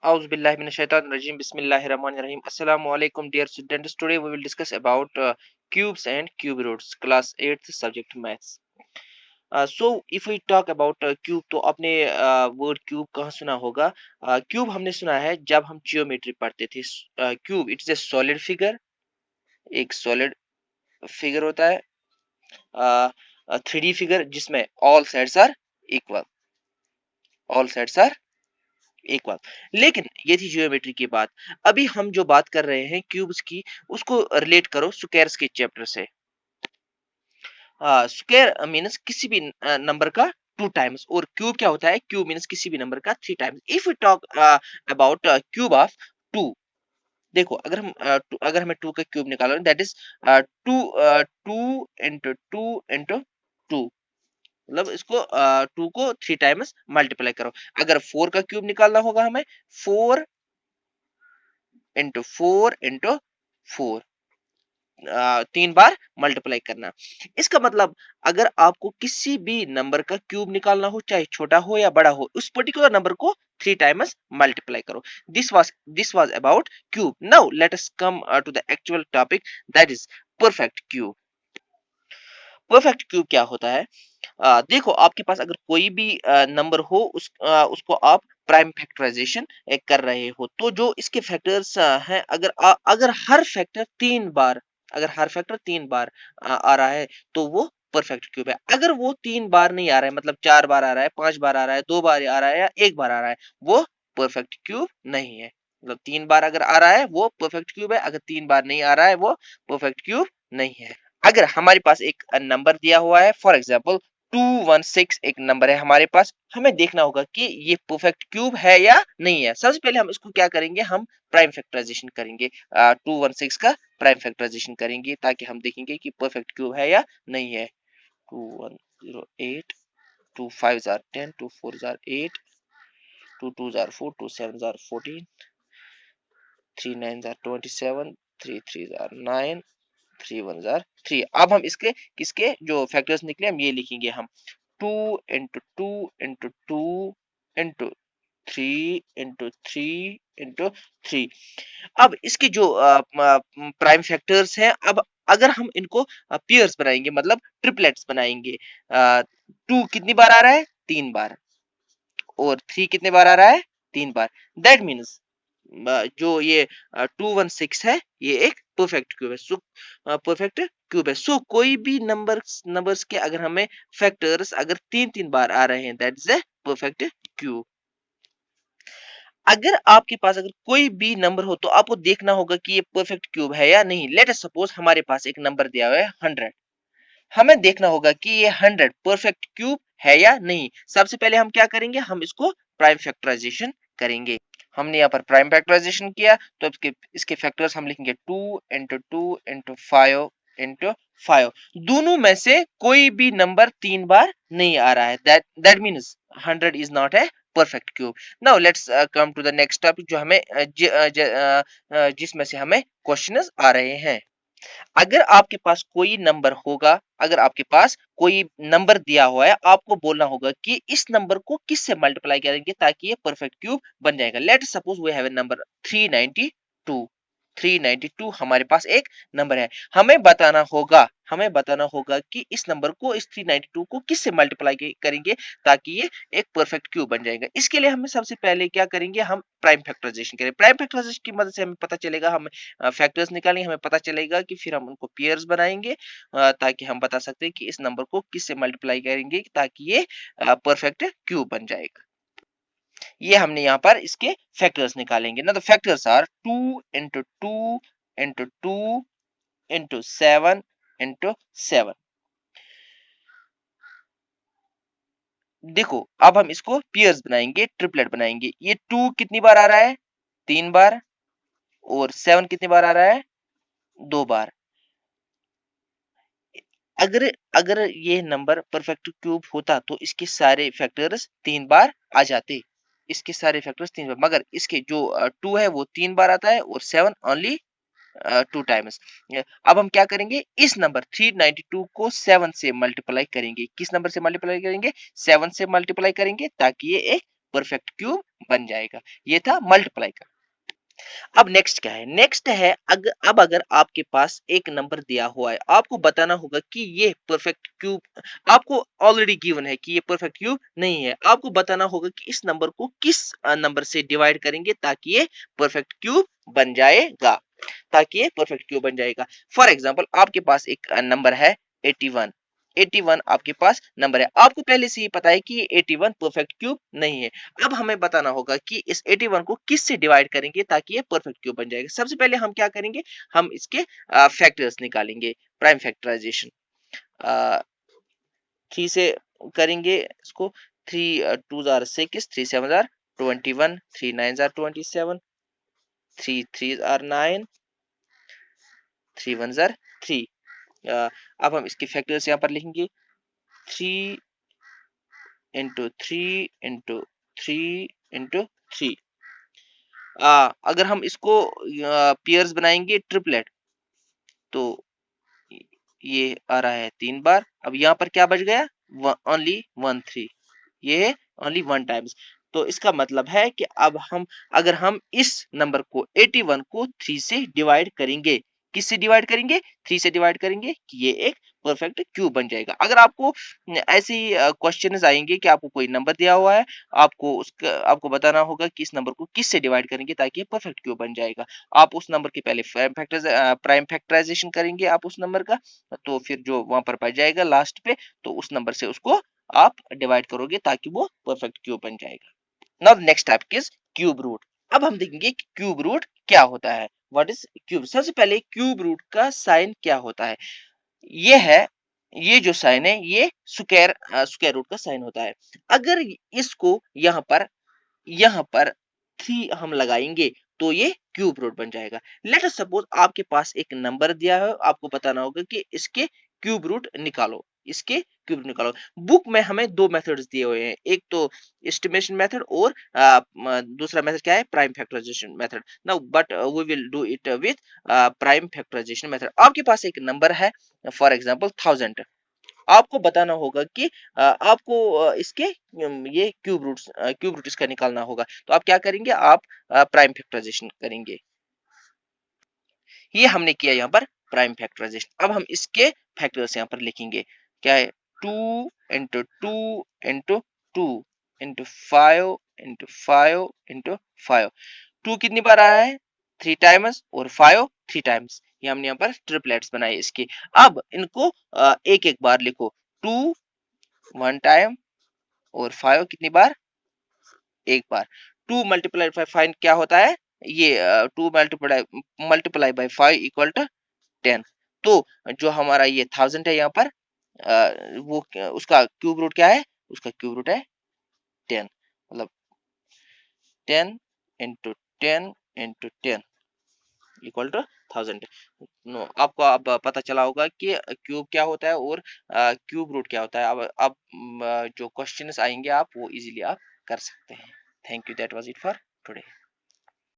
Auzu billahi minash shaitanir rajim. Bismillahir rahmanir rahim. Assalamu alaikum dear students. Today we will discuss about cubes and cube roots. Class 8th subject maths. So if we talk about cube, तो आपने word cube कहाँ सुना होगा? Cube हमने सुना है जब हम जियोमेट्री पढ़ते थे. Cube it is a solid figure. एक सॉलिड फिगर होता है. 3D फिगर जिसमें all sides are equal. All sides are equal. लेकिन ये थी जियोमेट्री की बात. अभी हम जो बात कर रहे हैं क्यूब्स की, उसको रिलेट करो स्क्वायर्स के चैप्टर से. स्क्वायर मीन्स किसी भी नंबर का 2 टाइम्स, और क्यूब क्या होता है? क्यूब मीन्स किसी भी नंबर का 3 times. If you talk about cube of 2, देखो अगर हमें 2 का क्यूब निकालो, दैट इज 2 मतलब इसको 2 को 3 टाइम्स मल्टीप्लाई करो. अगर 4 का क्यूब निकालना होगा हमें, 4 इंटू 4 3 बार मल्टीप्लाई करना. इसका मतलब अगर आपको किसी भी नंबर का क्यूब निकालना हो, चाहे छोटा हो या बड़ा हो, उस पर्टिकुलर नंबर को 3 टाइम्स मल्टीप्लाई करो. This was about cube. Now let us come to the actual topic, that is perfect cube. Perfect cube क्या होता है? देखो आपके पास अगर कोई भी नंबर हो, उसको आप प्राइम फैक्टराइजेशन कर रहे हो, तो जो इसके फैक्टर्स हैं, अगर हर फैक्टर 3 बार, आ रहा है, तो वो परफेक्ट क्यूब है. अगर वो 3 बार नहीं आ रहा है, मतलब 4 बार आ रहा है, 5 बार आ रहा है, 2 बार आ रहा है, या 1 बार आ रहा है, वो परफेक्ट क्यूब नहीं है. मतलब 3 बार अगर आ रहा है वो परफेक्ट क्यूब है, अगर 3 बार नहीं आ रहा है वो परफेक्ट क्यूब नहीं है. अगर हमारे पास एक नंबर दिया हुआ है, फॉर एग्जाम्पल 216 एक नंबर है हमारे पास, हमें देखना होगा कि ये परफेक्ट क्यूब है या नहीं है. सबसे पहले हम इसको क्या करेंगे, हम प्राइम फैक्टराइजेशन करेंगे. 216 का प्राइम फैक्टराइजेशन करेंगे, ताकि हम देखेंगे कि परफेक्ट क्यूब है या नहीं है. 2108, 2 5 are 10, 2 4 are 8, 2 2 are 4, 2 7 are 14, 3 9 are 27, 3 3 are 9, 3 1 are 3. अब हम इसके किसके जो फैक्टर्स निकले हम ये लिखेंगे. हम 2 into 2 into 2 into 3 into 3 into 3. अब इसके जो प्राइम फैक्टर्स हैं, अब अगर हम इनको पेयर्स बनाएंगे, मतलब ट्रिपलेट्स बनाएंगे. 2 कितनी बार आ रहा है? 3 बार. और 3 कितने बार आ रहा है? 3 बार. दैट मीन्स जो ये 216 है, ये एक परफेक्ट क्यूब है. सो परफेक्ट क्यूब है. सो कोई भी नंबर्स के अगर हमें फैक्टर्स अगर 3 3 बार आ रहे हैं, that is a perfect cube. अगर आपके पास अगर कोई भी नंबर हो, तो आपको देखना होगा कि ये परफेक्ट क्यूब है या नहीं. लेट अस सपोज हमारे पास एक नंबर दिया हुआ है 100. हमें देखना होगा कि ये 100 परफेक्ट क्यूब है या नहीं. सबसे पहले हम क्या करेंगे, हम इसको प्राइम फैक्टराइजेशन करेंगे. हमने यहाँ पर प्राइम फैक्टराइजेशन किया, तो इसके फैक्टर्स हम लिखेंगे 2 इंटू 2 इंटू 5 इंटू 5. दोनों में से कोई भी नंबर 3 बार नहीं आ रहा है. That means 100 is not a perfect cube. Now let's come to the next topic, जो हमें जिसमें से हमें क्वेश्चंस आ रहे हैं. अगर आपके पास कोई नंबर होगा, अगर आपके पास कोई नंबर दिया हुआ है, आपको बोलना होगा कि इस नंबर को किससे मल्टीप्लाई करेंगे ताकि ये परफेक्ट क्यूब बन जाएगा. Let suppose we have a number 392. 392 हमारे पास एक नंबर है. हमें बताना होगा कि इस नंबर को, इस 392 को किससे मल्टीप्लाई करेंगे ताकि ये एक परफेक्ट क्यूब बन जाएगा. इसके लिए हमें सबसे पहले क्या करेंगे, हम प्राइम फैक्टराइजेशन करें. प्राइम फैक्टराइजेशन की मदद से हमें पता चलेगा, हम फैक्टर्स निकालेंगे, हमें पता चलेगा कि फिर हम उनको पेयर्स बनाएंगे, ताकि हम बता सकते हैं कि इस नंबर को किससे मल्टीप्लाई करेंगे ताकि ये परफेक्ट क्यूब बन जाएगा. ये हमने यहाँ पर इसके फैक्टर्स निकालेंगे ना. तो factors are 2 into 2 into 2 into 7 into 7. देखो अब हम इसको पेयर्स बनाएंगे, ट्रिपलेट बनाएंगे. ये 2 कितनी बार आ रहा है? 3 बार. और 7 कितनी बार आ रहा है? 2 बार. अगर अगर ये नंबर परफेक्ट क्यूब होता, तो इसके सारे फैक्टर्स 3 बार आ जाते. इसके सारे फैक्टर्स 3 बार, मगर इसके जो 2 है वो 3 बार आता है, और 7 ओनली 2 टाइम्स. अब हम क्या करेंगे, इस नंबर 392 को 7 से मल्टीप्लाई करेंगे. किस नंबर से मल्टीप्लाई करेंगे? 7 से मल्टीप्लाई करेंगे, ताकि ये एक परफेक्ट क्यूब बन जाएगा। ये था मल्टीप्लाई का। अब नेक्स्ट क्या है, नेक्स्ट है अब अगर आपके पास एक नंबर दिया हुआ है, आपको बताना होगा कि ये परफेक्ट क्यूब, आपको ऑलरेडी गिवन है कि ये परफेक्ट क्यूब नहीं है, आपको बताना होगा कि इस नंबर को किस नंबर से डिवाइड करेंगे ताकि ये परफेक्ट क्यूब बन जाएगा, ताकि ये परफेक्ट क्यूब बन जाएगा। फॉर एग्जाम्पल आपके पास एक नंबर है 81, 81 आपके पास नंबर है, आपको पहले से ही पता है कि ये 81 परफेक्ट क्यूब नहीं है। अब हमें बताना होगा कि इस 81 को किस से डिवाइड करेंगे ताकि ये परफेक्ट क्यूब बन जाएगा। सबसे पहले हम क्या करेंगे, हम इसके फैक्टर्स निकालेंगे, प्राइम फैक्टराइजेशन 3 से करेंगे इसको। 3 2 jar 6, 3 7 jar 21, 3 9 jar 27, 3 3 jar 9, 3 1 jar 3। अब हम इसके फैक्टर्स यहाँ पर लिखेंगे, 3 इंटू 3 इंटू 3 इंटू 3। अगर हम इसको पेयर्स बनाएंगे ट्रिपलेट, तो ये आ रहा है 3 बार। अब यहाँ पर क्या बच गया, ओनली 1 3, ये ओनली 1 टाइम्स। तो इसका मतलब है कि अब हम अगर हम इस नंबर को 81 को 3 से डिवाइड करेंगे, किससे डिवाइड करेंगे, 3 से डिवाइड करेंगे, कि ये एक परफेक्ट क्यूब बन जाएगा। अगर आपको ऐसे क्वेश्चन आएंगे कि आपको कोई नंबर दिया हुआ है, आपको बताना होगा कि इस नंबर को किस से डिवाइड करेंगे ताकि ये परफेक्ट क्यूब बन जाएगा। आप उस नंबर के पहले प्राइम फैक्टराइजेशन करेंगे आप उस नंबर का, तो फिर जो वहां पर बच जाएगा लास्ट पे, तो उस नंबर से उसको आप डिवाइड करोगे ताकि वो परफेक्ट क्यूब बन जाएगा। Now next topic is cube root. अब हम देखेंगे कि क्यूब रूट क्या होता है, व्हाट इज क्यूब। सबसे पहले क्यूब रूट का साइन क्या होता है, ये है, ये जो साइन है ये स्क्वायर रूट का साइन होता है। अगर इसको यहाँ पर 3 हम लगाएंगे तो ये क्यूब रूट बन जाएगा। लेट अस सपोज आपके पास एक नंबर दिया है, आपको बताना होगा कि इसके क्यूब रूट निकालो, इसके क्यूब रूट निकालो। बुक में हमें 2 मेथड्स दिए हुए हैं, एक तो एस्टिमेशन मेथड और दूसरा मेथड क्या है, prime factorization method. Now but we will do it with prime factorization method. आपके पास एक नंबर है फॉर एग्जांपल 1000, आपको बताना होगा कि आपको इसके ये क्यूब रूट इसका निकालना होगा। तो आप क्या करेंगे, आप प्राइम फैक्टराइजेशन करेंगे। ये हमने किया यहाँ पर प्राइम फैक्टराइजेशन। अब हम इसके फैक्टर्स यहाँ पर लिखेंगे, क्या है, 2 into 2 into 2 into 5 into 5 into 5। 2 कितनी बार आया है, 3 टाइम्स, और 5 3 टाइम्स। ये हमने यहाँ पर ट्रिपलेट्स बनाए इसके। अब इनको एक एक बार लिखो, 2 1 टाइम और 5 कितनी बार, एक बार। 2 मल्टीप्लाई बाय 5 क्या होता है, ये 2 मल्टीप्लाई बाय 5 इक्वल टू 10। तो जो हमारा ये 1000 है यहाँ पर उसका क्यूब रूट क्या है, उसका क्यूब रूट है 10, मतलब 10 into 10 into 10 equal to 1000। No, आपको अब पता चला होगा कि क्यूब क्या होता है और क्यूब रूट क्या होता है। अब जो क्वेश्चंस आएंगे आप वो इजीली आप कर सकते हैं। Thank you, that was it for today.